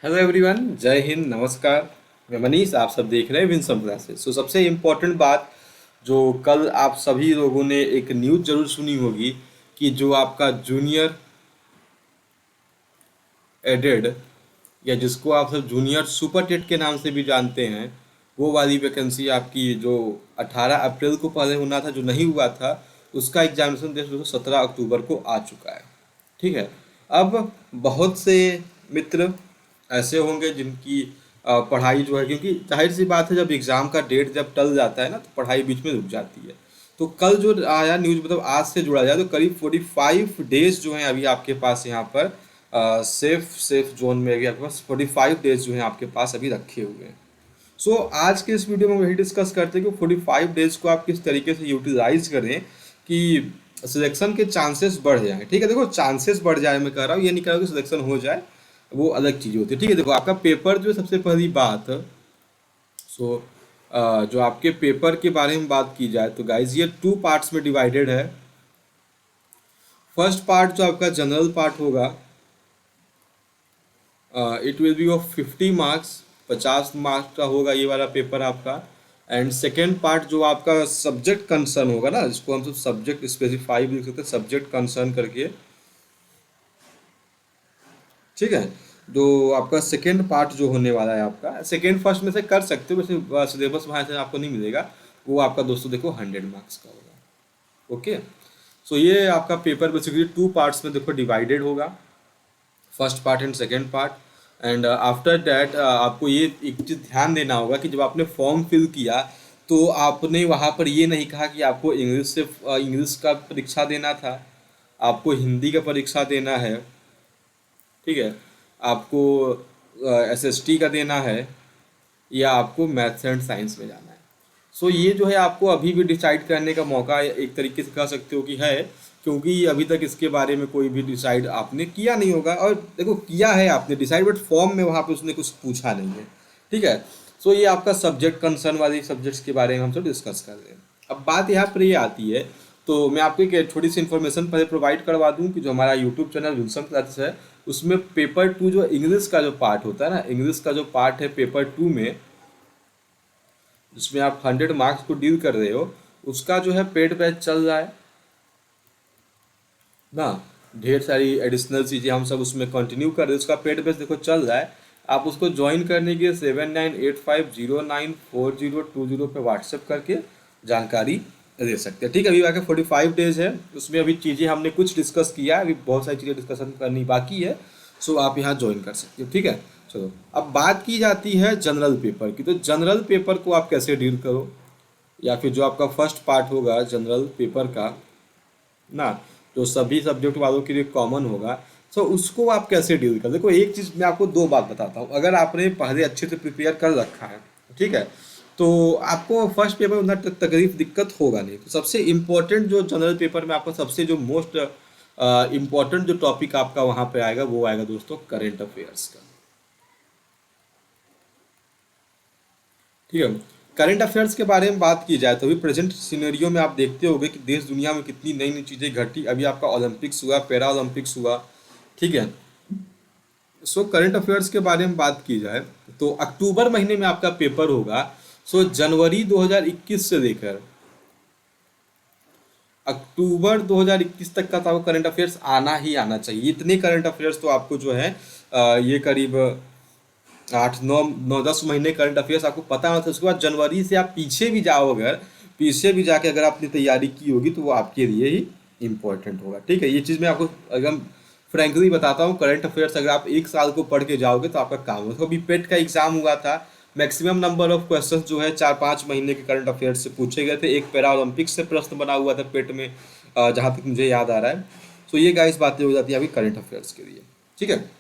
Hello everyone, जय हिंद, नमस्कार। मैं मनीष, आप सब देख रहे हैं विंसम क्लासेस। सबसे इम्पोर्टेंट बात जो कल आप सभी लोगों ने एक न्यूज़ जरूर सुनी होगी कि जो आपका जूनियर एडेड या जिसको आप सब जूनियर सुपर टेट के नाम से भी जानते हैं, वो वाली वैकेंसी आपकी जो 18 अप्रैल को पहले होना था, जो नहीं हुआ था, उसका एग्जामिनेशन डेट जो 17 अक्टूबर को आ चुका है। ठीक है। अब बहुत से मित्र ऐसे होंगे जिनकी पढ़ाई जो है, क्योंकि जाहिर सी बात है, जब एग्ज़ाम का डेट जब टल जाता है ना, तो पढ़ाई बीच में रुक जाती है। तो कल जो आया न्यूज़, मतलब आज से जुड़ा जाए, तो करीब 45 डेज जो हैं अभी आपके पास यहाँ पर सेफ जोन में अभी आपके पास 45 डेज जो हैं आपके पास अभी रखे हुए हैं। आज के इस वीडियो में वही डिस्कस करते हैं कि 45 डेज को आप किस तरीके से यूटिलाइज करें कि सिलेक्शन के चांसेस बढ़ जाएं। ठीक है, देखो चांसेस बढ़ जाए मैं कह रहा हूँ, ये नहीं कह रहा हूँ कि सिलेक्शन हो जाए, वो अलग चीज़ होती है। ठीक है, देखो आपका पेपर जो है, सबसे पहली बात। सो जो आपके पेपर के बारे में बात की जाए तो गाइज ये 2 पार्ट्स में डिवाइडेड है। फर्स्ट पार्ट जो आपका जनरल पार्ट होगा, it will be of 50 marks, 50 marks का होगा ये वाला पेपर आपका। एंड सेकेंड पार्ट जो आपका सब्जेक्ट कंसर्न होगा ना, जिसको हम सब सब्जेक्ट स्पेसिफाई भी लिख सकते हैं, सब्जेक्ट कंसर्न करके। ठीक है, जो आपका सेकेंड पार्ट जो होने वाला है, आपका सेकेंड फर्स्ट में से कर सकते हो, वैसे सिलेबस वहाँ से आपको नहीं मिलेगा। वो आपका दोस्तों देखो 100 मार्क्स का होगा। ओके। ये आपका पेपर बेसिकली 2 पार्ट्स में देखो डिवाइडेड होगा, first part and second part. And after that आपको ये एक चीज़ ध्यान देना होगा कि जब आपने फॉर्म फिल किया, तो आपने वहाँ पर ये नहीं कहा कि आपको इंग्लिश का परीक्षा देना था, आपको हिंदी का परीक्षा देना है। ठीक है, आपको एसएसटी का देना है, या आपको मैथ्स एंड साइंस में जाना है। ये जो है आपको अभी भी डिसाइड करने का मौका एक तरीके से कह सकते हो कि है, क्योंकि अभी तक इसके बारे में कोई भी डिसाइड आपने किया नहीं होगा। और देखो किया है आपने डिसाइड, बट फॉर्म में वहाँ पे उसने कुछ पूछा नहीं है। ठीक है। ये आपका सब्जेक्ट कंसर्न वाली सब्जेक्ट्स के बारे में हम सब डिस्कस कर रहे हैं। अब बात यहाँ पर ये आती है, तो मैं आपको एक छोटी सी इन्फॉर्मेशन पहले प्रोवाइड करवा दूँ कि जो हमारा यूट्यूब चैनल विल्सन क्लासेस है, उसमें पेपर 2 जो इंग्लिश का जो पार्ट होता है ना, इंग्लिश का जो पार्ट है पेपर 2 में, जिसमें आप 100 मार्क्स को डील कर रहे हो, उसका जो है पेड बैच चल रहा है ना। ढेर सारी एडिशनल चीज़ें हम सब उसमें कंटिन्यू कर रहे हैं, उसका पेड बैच देखो चल रहा है। आप उसको ज्वाइन करने के लिए 7985094020 पे व्हाट्सएप करके जानकारी दे सकते हैं। ठीक है, अभी आके 45 डेज है, उसमें अभी चीज़ें हमने कुछ डिस्कस किया है, अभी बहुत सारी चीज़ें डिस्कशन करनी बाकी है। आप यहाँ ज्वाइन कर सकते हो। ठीक है, चलो अब बात की जाती है जनरल पेपर की। तो जनरल पेपर को आप कैसे डील करो, या फिर जो आपका फर्स्ट पार्ट होगा जनरल पेपर का ना, जो सभी सब्जेक्ट वालों के लिए कॉमन होगा, उसको आप कैसे डील कर। देखो एक चीज़ मैं आपको दो बात बताता हूँ, अगर आपने पहले अच्छे से प्रिपेयर कर रखा है, ठीक है, तो आपको फर्स्ट पेपर में उतना तकलीफ दिक्कत होगा नहीं। तो सबसे इम्पोर्टेंट जो जनरल पेपर में आपको सबसे जो मोस्ट इम्पॉर्टेंट जो टॉपिक आपका वहाँ पे आएगा, वो आएगा दोस्तों करेंट अफेयर्स का। ठीक है, करंट अफेयर्स के बारे में बात की जाए तो अभी प्रेजेंट सिनेरियो में आप देखते होंगे कि देश दुनिया में कितनी नई नई चीज़ें घटी। अभी आपका ओलंपिक्स हुआ, पैरा ओलंपिक्स हुआ। ठीक है, करंट अफेयर्स के बारे में बात की जाए तो अक्टूबर महीने में आपका पेपर होगा। जनवरी 2021 से लेकर अक्टूबर 2021 तक का तो आपको करंट अफेयर्स आना ही आना चाहिए। इतने करंट अफेयर्स तो आपको जो है ये करीब 8 9 9 10 महीने करंट अफेयर्स आपको पता होना था। उसके बाद जनवरी से आप पीछे भी जाओ, अगर पीछे भी जाके अगर आपने तैयारी की होगी, तो वो आपके लिए ही इम्पोर्टेंट होगा। ठीक है, ये चीज़ मैं आपको एकदम फ्रेंकली बताता हूँ। करंट अफेयर्स अगर आप एक साल को पढ़ के जाओगे तो आपका काम होगा। अभी पेट का एग्जाम हुआ था, मैक्सिमम नंबर ऑफ क्वेश्चंस जो है 4 5 महीने के करंट अफेयर्स से पूछे गए थे। एक पैरा ओलंपिक से प्रश्न बना हुआ था पेट में, जहाँ तक मुझे याद आ रहा है। ये गाइस बातें हो जाती है अभी करंट अफेयर्स के लिए। ठीक है,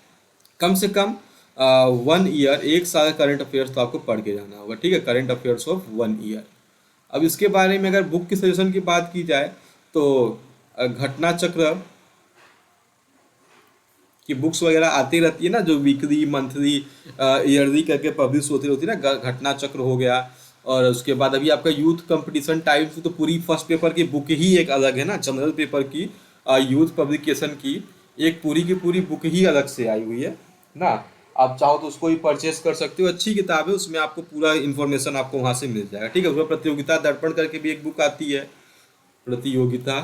कम से कम 1 ईयर, एक साल करंट अफेयर्स तो आपको पढ़ के जाना होगा। ठीक है, करंट अफेयर्स ऑफ 1 ईयर। अब इसके बारे में अगर बुक की सजेशन की बात की जाए तो घटना चक्र की बुक्स वगैरह आती रहती है ना, जो वीकली मंथली ईयरली करके पब्लिश होती रहती है ना, घटना चक्र हो गया। और उसके बाद अभी आपका यूथ कंपटीशन टाइप, तो पूरी फर्स्ट पेपर की बुक ही एक अलग है ना, जनरल पेपर की यूथ पब्लिकेशन की एक पूरी बुक ही अलग से आई हुई है ना। आप चाहो तो उसको भी परचेस कर सकते हो, अच्छी किताब है, उसमें आपको पूरा इन्फॉर्मेशन आपको वहाँ से मिल जाएगा। ठीक है, उसमें प्रतियोगिता दर्पण करके भी एक बुक आती है, प्रतियोगिता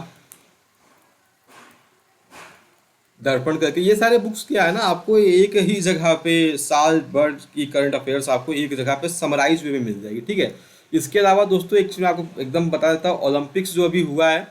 दर्पण करके। ये सारे बुक्स क्या है ना, आपको एक ही जगह पे साल भर की करंट अफेयर्स आपको एक जगह पे समराइज वे में मिल जाएगी। ठीक है, इसके अलावा दोस्तों एक चीज़ मैं आपको एकदम बता देता हूँ, ओलंपिक्स जो अभी हुआ है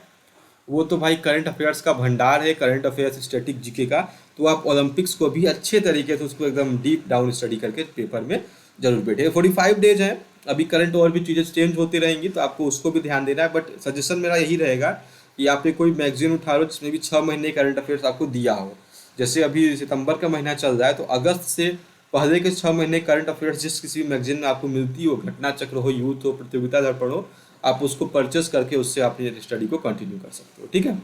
वो तो भाई करंट अफेयर्स का भंडार है, करंट अफेयर्स स्टैटिक जीके का। तो आप ओलंपिक्स को भी अच्छे तरीके से उसको एकदम डीप डाउन स्टडी करके पेपर में जरूर बैठे। 45 डेज है अभी, करंट और भी चीज़ें चेंज होती रहेंगी तो आपको उसको भी ध्यान देना है। बट सजेशन मेरा यही रहेगा कि आप ये कोई मैगजीन उठा लो जिसमें भी 6 महीने करंट अफेयर्स आपको दिया हो। जैसे अभी सितंबर का महीना चल रहा है तो अगस्त से पहले के 6 महीने करंट अफेयर्स जिस किसी भी मैगजीन में आपको मिलती हो, घटना चक्र हो, यूथ हो, प्रतियोगिता दर्पण हो, आप उसको परचेस करके उससे आप ये स्टडी को कंटिन्यू कर सकते हो। ठीक है,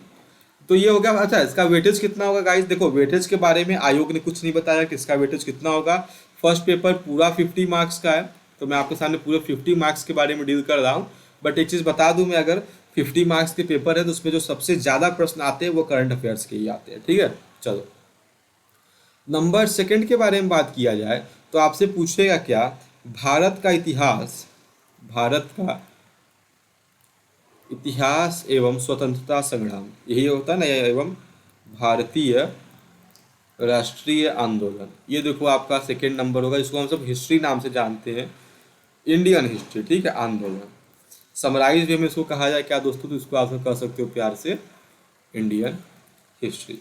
तो ये हो गया। अच्छा, इसका वेटेज कितना होगा गाइस? देखो, वेटेज के बारे में आयोग ने कुछ नहीं बताया कि इसका वेटेज कितना होगा। फर्स्ट पेपर पूरा 50 मार्क्स का है, तो मैं आपके सामने पूरे 50 मार्क्स के बारे में डील कर रहा हूँ। बट एक चीज़ बता दूं मैं, अगर 50 मार्क्स के पेपर है तो उसमें जो सबसे ज़्यादा प्रश्न आते हैं वो करंट अफेयर्स के ही आते हैं। ठीक है, चलो नंबर सेकंड के बारे में बात किया जाए तो आपसे पूछेगा क्या, भारत का इतिहास, भारत का इतिहास एवं स्वतंत्रता संग्राम, यही होता है ना, एवं भारतीय राष्ट्रीय आंदोलन। ये देखो आपका सेकेंड नंबर होगा, इसको हम सब हिस्ट्री नाम से जानते हैं, इंडियन हिस्ट्री। ठीक है, आंदोलन समराइज वे में इसको कहा जाए क्या दोस्तों, तो इसको आप कह सकते हो प्यार से इंडियन हिस्ट्री।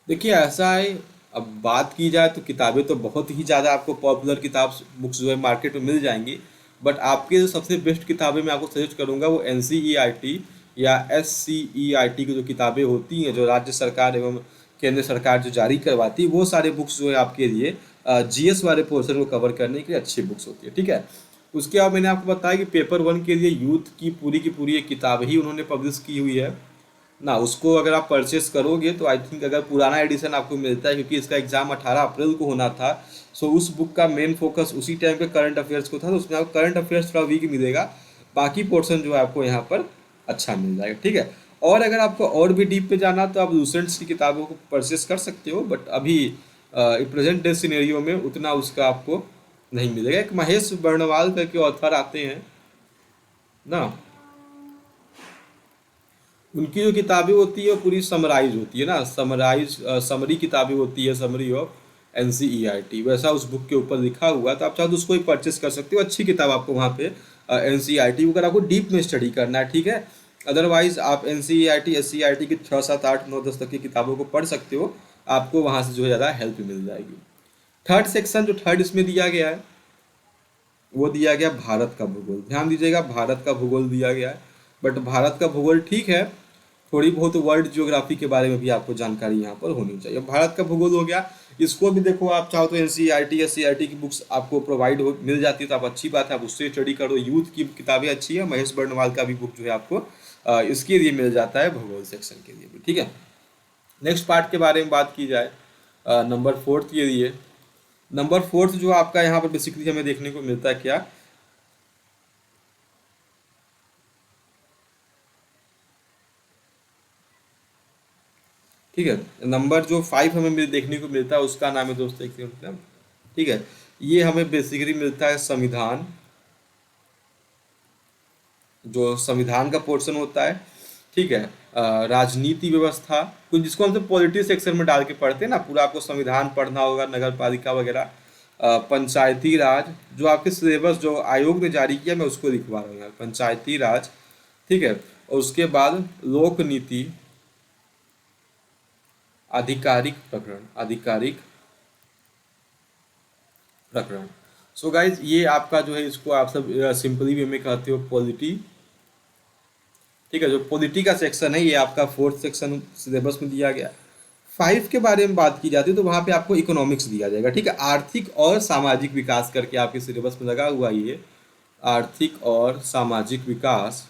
देखिए ऐसा है, अब बात की जाए तो किताबें तो बहुत ही ज़्यादा आपको पॉपुलर किताब बुक्स जो है मार्केट में मिल जाएंगी। बट आपके जो सबसे बेस्ट किताबें मैं आपको सजेस्ट करूंगा वो एनसीईआरटी या एससीईआरटी की जो किताबें होती हैं, जो राज्य सरकार एवं केंद्र सरकार जो जारी करवाती है, वो सारे बुक्स जो है आपके लिए जीएस वाले पोर्शन को कवर करने के लिए अच्छी बुक्स होती है। ठीक है, उसके बाद मैंने आपको बताया कि पेपर 1 के लिए यूथ की पूरी एक किताब ही उन्होंने पब्लिश की हुई है ना। उसको अगर आप परचेस करोगे तो आई थिंक अगर पुराना एडिशन आपको मिलता है, क्योंकि इसका एग्जाम 18 अप्रैल को होना था, सो उस बुक का मेन फोकस उसी टाइम पे करंट अफेयर्स को था, तो उसमें आपको करंट अफेयर्स थोड़ा वीक मिलेगा, बाकी पोर्शन जो है आपको यहाँ पर अच्छा मिल जाएगा। ठीक है, और अगर आपको और भी डीप पे जाना तो आप लूसेंट्स की किताबों को परचेस कर सकते हो, बट अभी प्रेजेंट डे सिनेरियो में उतना उसका आपको नहीं मिलेगा। एक महेश बर्णवाल करके ऑथर आते हैं ना, उनकी जो किताबें होती है वो पूरी समराइज होती है ना, समराइज समरी किताबें होती है, समरी ऑफ एनसीईआरटी, वैसा उस बुक के ऊपर लिखा हुआ है। तो आप चाहो तो उसको ही परचेस कर सकते हो, अच्छी किताब आपको वहाँ पे एनसीईआरटी अगर आपको डीप में स्टडी करना है। ठीक है, अदरवाइज आप एनसीईआरटी एससीईआरटी की 6 7 8 9 10 तक की किताबों को पढ़ सकते हो, आपको वहाँ से जो है ज़्यादा हेल्प मिल जाएगी। थर्ड सेक्शन जो थर्ड इसमें दिया गया है वो दिया गया भारत का भूगोल। ध्यान दीजिएगा, भारत का भूगोल दिया गया है। बट भारत का भूगोल ठीक है, थोड़ी बहुत वर्ल्ड ज्योग्राफी के बारे में भी आपको जानकारी यहाँ पर होनी चाहिए। भारत का भूगोल हो गया, इसको भी देखो आप चाहो तो एनसीईआरटी या सीईआरटी की बुक्स आपको प्रोवाइड हो मिल जाती है तो आप अच्छी बात है, आप उससे स्टडी करो। यूथ की किताबें अच्छी है, महेश बर्णवाल का भी बुक जो है आपको इसके लिए मिल जाता है, भूगोल सेक्शन के लिए भी। ठीक है, नेक्स्ट पार्ट के बारे में बात की जाए, नंबर फोर्थ के लिए, नंबर फोर्थ जो आपका यहाँ पर बेसिकली हमें देखने को मिलता है क्या, ठीक है, नंबर जो 5 हमें देखने को मिलता है उसका नाम है दोस्तों, एक सेकंड। ठीक है, ये हमें बेसिकली मिलता है संविधान, जो संविधान का पोर्शन होता है। ठीक है, राजनीति व्यवस्था, कुछ जिसको हम सब पॉलिटी सेक्शन में डाल के पढ़ते हैं ना, पूरा आपको संविधान पढ़ना होगा, नगर पालिका वगैरह, पंचायती राज, जो आपके सिलेबस जो आयोग ने जारी किया मैं उसको लिखवा रहा हूँ यहाँ, पंचायती राज। ठीक है, और उसके बाद लोक नीति, आधिकारिक प्रकरण, आधिकारिक प्रकरण। सो गाइज ये आपका जो है, इसको आप सब सिंपली वे में कहते हो पॉलिटी। ठीक है, जो पॉलिटी का सेक्शन है ये आपका फोर्थ सेक्शन सिलेबस में दिया गया। 5 के बारे में बात की जाती है तो वहाँ पे आपको इकोनॉमिक्स दिया जाएगा। ठीक है, आर्थिक और सामाजिक विकास करके आपके सिलेबस में लगा हुआ ये, आर्थिक और सामाजिक विकास।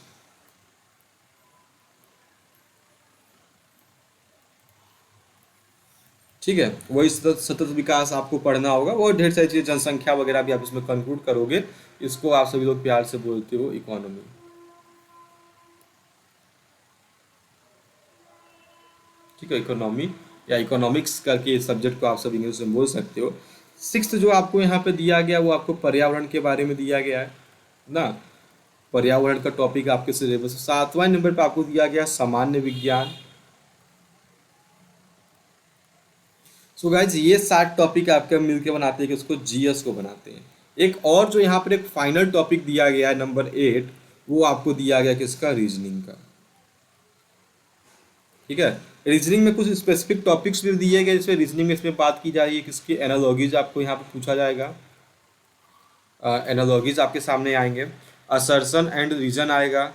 ठीक है, वही सतत सतत विकास आपको पढ़ना होगा, और ढेर सारी चीज़ें, जनसंख्या वगैरह भी आप इसमें कंक्लूड करोगे। इसको आप सभी लोग प्यार से बोलते हो इकोनॉमी। ठीक है, इकोनॉमी, या इकोनॉमिक्स करके इस सब्जेक्ट को आप सब इंग्लिश में बोल सकते हो। सिक्स्थ जो आपको यहाँ पे दिया गया वो आपको पर्यावरण के बारे में दिया गया है ना, पर्यावरण का टॉपिक आपके सिलेबस। सातवां नंबर पे आपको दिया गया सामान्य विज्ञान। सो गाइज ये 7 टॉपिक आपके मिलके बनाते हैं कि उसको जीएस को बनाते हैं। एक और जो यहाँ पर एक फाइनल टॉपिक दिया गया है नंबर 8, वो आपको दिया गया किसका, रीजनिंग का। ठीक है, रीजनिंग में कुछ स्पेसिफिक टॉपिक्स भी दिए गए जिसमें रीजनिंग में इसमें बात की जा रही है, किसकी एनालॉगीज आपको यहाँ पे पूछा जाएगा। एनालॉगीज आपके सामने आएंगे, असर्शन एंड रीजन आएगा,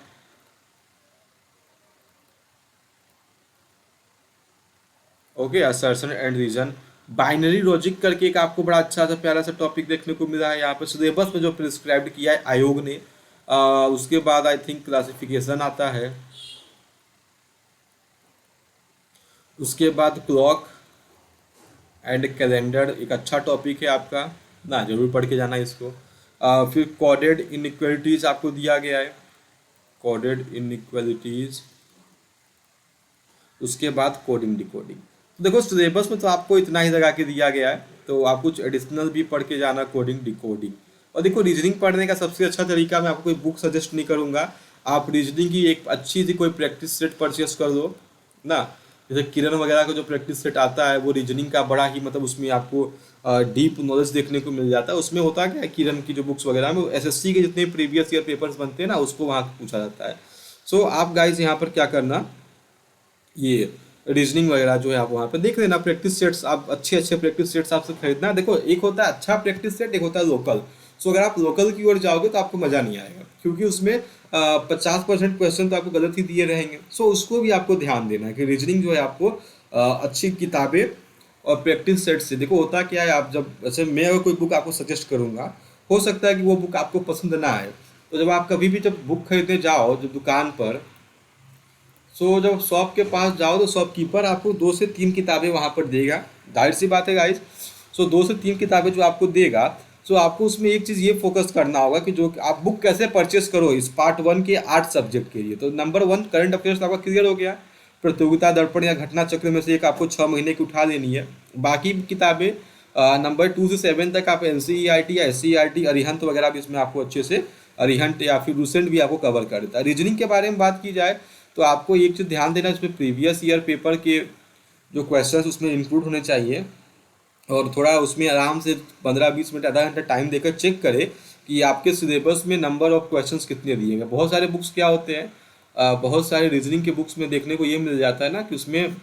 okay, assertion and reason. Binary logic करके एक आपको बड़ा अच्छा सा प्यारा सा टॉपिक देखने को मिला है यहाँ पे सिलेबस में जो प्रिस्क्राइब किया है आयोग ने। उसके बाद आई थिंक क्लासिफिकेशन आता है, उसके बाद क्लॉक एंड कैलेंडर एक अच्छा टॉपिक है आपका ना, जरूर पढ़ के जाना इसको। फिर कोडेड इनइक्वालिटीज आपको दिया गया है, कोडेड इनइक्वालिटीज, उसके बाद कोडिंग डिकोडिंग। तो देखो सिलेबस में तो आपको इतना ही लगा के दिया गया है, तो आप कुछ एडिशनल भी पढ़ के जाना, कोडिंग डिकोडिंग। और देखो रीजनिंग पढ़ने का सबसे अच्छा तरीका, मैं आपको कोई बुक सजेस्ट नहीं करूंगा, आप रीजनिंग की एक अच्छी सी कोई प्रैक्टिस सेट परचेस कर दो ना। जैसे किरण वगैरह का जो प्रैक्टिस सेट आता है वो रीजनिंग का बड़ा ही मतलब उसमें आपको डीप नॉलेज देखने को मिल जाता है। उसमें होता क्या है, किरण की जो बुक्स वगैरह में एसएससी के जितने प्रीवियस ईयर पेपर्स बनते हैं ना उसको वहाँ पूछा जाता है। सो आप गाइज यहाँ पर क्या करना, ये रीजनिंग वगैरह जो है आप वहाँ पे देख लेना, प्रैक्टिस सेट्स आप अच्छे अच्छे प्रैक्टिस सेट्स आपसे खरीदना। देखो एक होता है अच्छा प्रैक्टिस सेट, एक होता है लोकल। सो अगर आप लोकल की ओर जाओगे तो आपको मज़ा नहीं आएगा, क्योंकि उसमें 50% क्वेश्चन तो आपको गलत ही दिए रहेंगे। सो उसको भी आपको ध्यान देना है कि रीजनिंग जो है आपको अच्छी किताबें और प्रैक्टिस सेट से, देखो होता क्या है, आप जब जैसे मैं अगर कोई बुक आपको सजेस्ट करूंगा, हो सकता है कि वो बुक आपको पसंद ना आए, तो जब आप कभी भी जब बुक खरीदने जाओ जब दुकान पर, सो जब शॉप के पास जाओ तो शॉपकीपर आपको 2 से 3 किताबें वहाँ पर देगा, जाहिर सी बात है गाइस। सो 2 से 3 किताबें जो आपको देगा, सो आपको उसमें एक चीज़ ये फोकस करना होगा कि जो आप बुक कैसे परचेस करो इस पार्ट 1 के 8 सब्जेक्ट के लिए। तो नंबर 1 करंट अफेयर्स आपका क्लियर हो गया, प्रतियोगिता दर्पण या घटना चक्र में से एक आपको 6 महीने की उठा लेनी है। बाकी किताबें नंबर 2 से 7 तक आप एनसीईआरटी या एससीईआरटी अरिहंत वगैरह भी इसमें आपको अच्छे से, अरिहंत या फिर लुसेंट भी आपको कवर कर देता है। रीजनिंग के बारे में बात की जाए तो आपको एक चीज़ ध्यान देना, इसमें प्रीवियस ईयर पेपर के जो क्वेश्चंस उसमें इंक्लूड होने चाहिए, और थोड़ा उसमें आराम से 15-20 मिनट आधा घंटा टाइम देकर चेक करें कि आपके सिलेबस में नंबर ऑफ क्वेश्चंस कितने दिए गए। बहुत सारे बुक्स क्या होते हैं, बहुत सारे रीजनिंग के बुक्स में देखने को ये मिल जाता है ना कि उसमें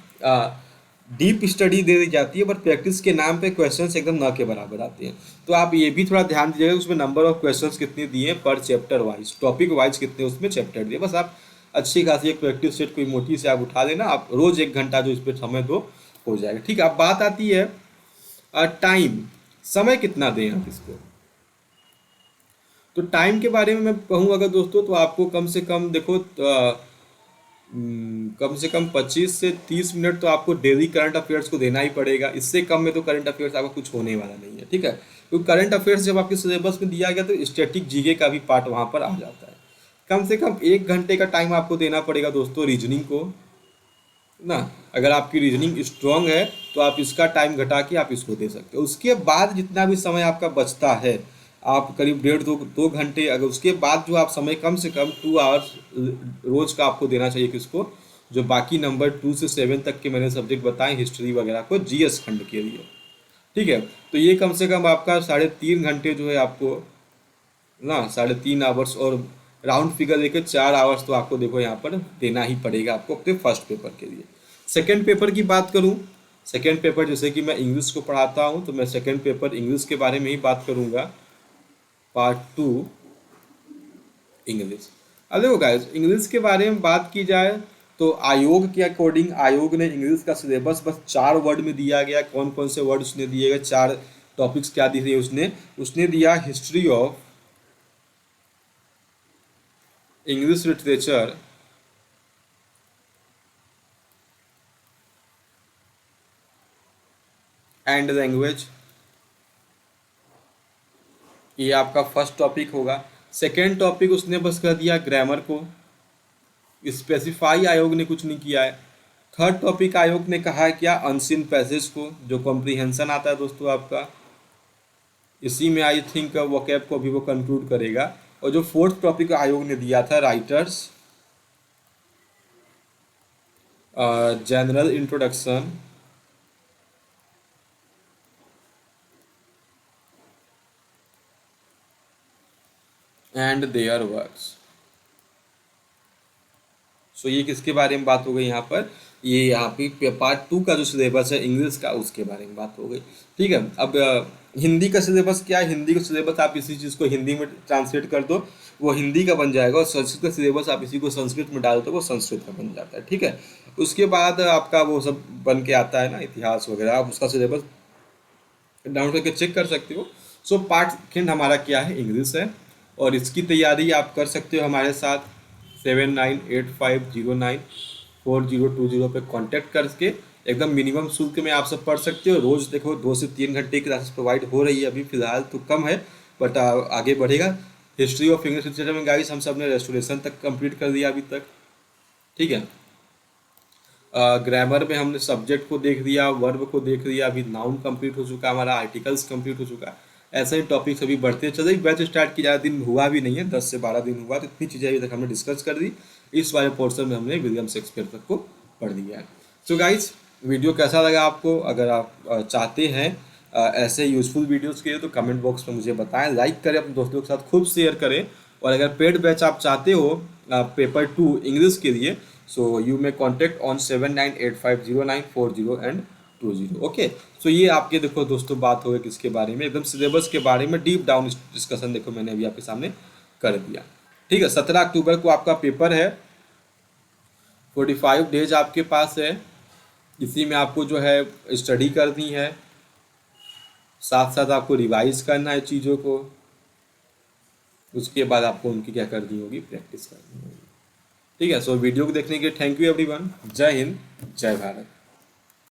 डीप स्टडी दे दी जाती है, बट प्रैक्टिस के नाम पे क्वेश्चंस एकदम न के बराबर आते हैं। तो आप ये भी थोड़ा ध्यान दीजिएगा उसमें नंबर ऑफ क्वेश्चंस कितने दिए पर चैप्टर वाइज, टॉपिक वाइज कितने उसमें चैप्टर दिए। बस आप अच्छी खासी एक प्रैक्टिस सेट कोई मोटी से आप उठा लेना, आप रोज 1 घंटा जो इस पर समय दो, हो जाएगा। ठीक है, अब बात आती है टाइम, समय कितना दें आप इसको। तो टाइम के बारे में मैं कहूँ अगर दोस्तों, तो आपको कम से कम देखो कम से कम 25 से 30 मिनट तो आपको डेली करंट अफेयर्स को देना ही पड़ेगा। इससे कम में तो करंट अफेयर्स आपका कुछ होने वाला नहीं है। ठीक है, क्योंकि करंट अफेयर्स जब आपके सिलेबस में दिया गया तो स्टैटिक जीके का भी पार्ट वहाँ पर आ जाता है। कम से कम 1 घंटे का टाइम आपको देना पड़ेगा दोस्तों रीजनिंग को ना। अगर आपकी रीजनिंग स्ट्रांग है तो आप इसका टाइम घटा के आप इसको दे सकते हो। उसके बाद जितना भी समय आपका बचता है, आप करीब 1.5 2 घंटे, अगर उसके बाद जो आप समय कम से कम 2 आवर्स रोज का आपको देना चाहिए किसको, जो बाकी नंबर 2 से 7 तक के मैंने सब्जेक्ट बताए हिस्ट्री वगैरह को, जीएस खंड के लिए। ठीक है, तो ये कम से कम आपका 3.5 घंटे जो है आपको ना, 3.5 आवर्स, और राउंड फिगर लेके 4 आवर्स तो आपको देखो यहाँ पर देना ही पड़ेगा आपको अपने फर्स्ट पेपर के लिए। सेकेंड पेपर की बात करूँ, सेकेंड पेपर जैसे कि मैं इंग्लिश को पढ़ाता हूँ तो मैं सेकेंड पेपर इंग्लिश के बारे में ही बात करूँगा, पार्ट 2 इंग्लिश। अब देखो गाइस, इंग्लिश के बारे में बात की जाए तो आयोग के अकॉर्डिंग आयोग ने इंग्लिश का सिलेबस बस 4 वर्ड में दिया गया। कौन कौन से वर्ड उसने दिए गए, 4 टॉपिक्स क्या दिए उसने उसने दिया history of English literature and language, ये आपका फर्स्ट टॉपिक होगा। सेकेंड टॉपिक उसने बस कर दिया ग्रामर को, स्पेसिफाई आयोग ने कुछ नहीं किया है। थर्ड टॉपिक आयोग ने कहा है क्या, अनसीन पैसेज को, जो कॉम्प्रीहेंशन आता है दोस्तों आपका, इसी में आई थिंक वोकैब को भी वो कंक्लूड करेगा। और जो फोर्थ टॉपिक आयोग ने दिया था, writers general introduction and their works. So ये किसके बारे में बात हो गई यहाँ पर, ये यहाँ पे पार्ट 2 का जो सिलेबस है इंग्लिश का, उसके बारे में बात हो गई। ठीक है, अब हिंदी का सिलेबस क्या है, हिंदी का सिलेबस आप इसी चीज़ को हिंदी में ट्रांसलेट कर दो, वो हिंदी का बन जाएगा, और संस्कृत का सिलेबस आप इसी को संस्कृत में डाल दो, वो संस्कृत का बन जाता है। ठीक है, उसके बाद आपका वो सब बन के आता है ना, इतिहास वगैरह, आप उसका सिलेबस डाउनलोड करके चेक कर सकते हो। सो पार्ट सेकेंड हमारा क्या है, इंग्लिश है, और इसकी तैयारी आप कर सकते हो हमारे साथ 7985094020 पे कांटेक्ट करके। एकदम मिनिमम शुल्क में आप सब पढ़ सकते हो। रोज़ देखो 2 से 3 घंटे की क्लासेस प्रोवाइड हो रही है, अभी फिलहाल तो कम है, बट आगे बढ़ेगा। हिस्ट्री ऑफ इंग्लिश लिटरेचर में गाइस हम सब ने रेस्टोरेशन तक कंप्लीट कर दिया अभी तक। ठीक है, ग्रामर में हमने सब्जेक्ट को देख लिया, वर्ब को देख लिया, अभी नाउन कंप्लीट हो चुका, हमारा आर्टिकल्स कंप्लीट हो चुका। ऐसे ही टॉपिक्स अभी बढ़ते चले। बैच स्टार्ट की ज़्यादा दिन हुआ भी नहीं है, 10 से 12 दिन हुआ, तो इतनी चीज़ें अभी तक हमने डिस्कस कर दी। इस वाले पोर्शन में हमने विलियम शेक्सपियर तक को पढ़ लिया है। सो गाइस, वीडियो कैसा लगा आपको? अगर आप चाहते हैं ऐसे यूजफुल वीडियोज़ के लिए तो कमेंट बॉक्स में मुझे बताएं, लाइक करें, अपने दोस्तों के साथ खूब शेयर करें। और अगर पेड बैच आप चाहते हो पेपर 2 इंग्लिश के लिए, so you may contact on 7985094020। Okay, so ये आपके देखो दोस्तों बात हो गई किसके बारे में, एकदम सिलेबस के बारे में डीप डाउन डिस्कशन देखो मैंने अभी आपके सामने कर दिया। ठीक है, 17 अक्टूबर को आपका पेपर है, 45 डेज आपके पास है। इसी में आपको जो है स्टडी करनी है, साथ साथ आपको रिवाइज करना है चीज़ों को, उसके बाद आपको उनकी क्या करनी होगी, प्रैक्टिस करनी होगी। ठीक है, सो वीडियो को देखने के लिए थैंक यू एवरीवन। जय हिंद, जय भारत।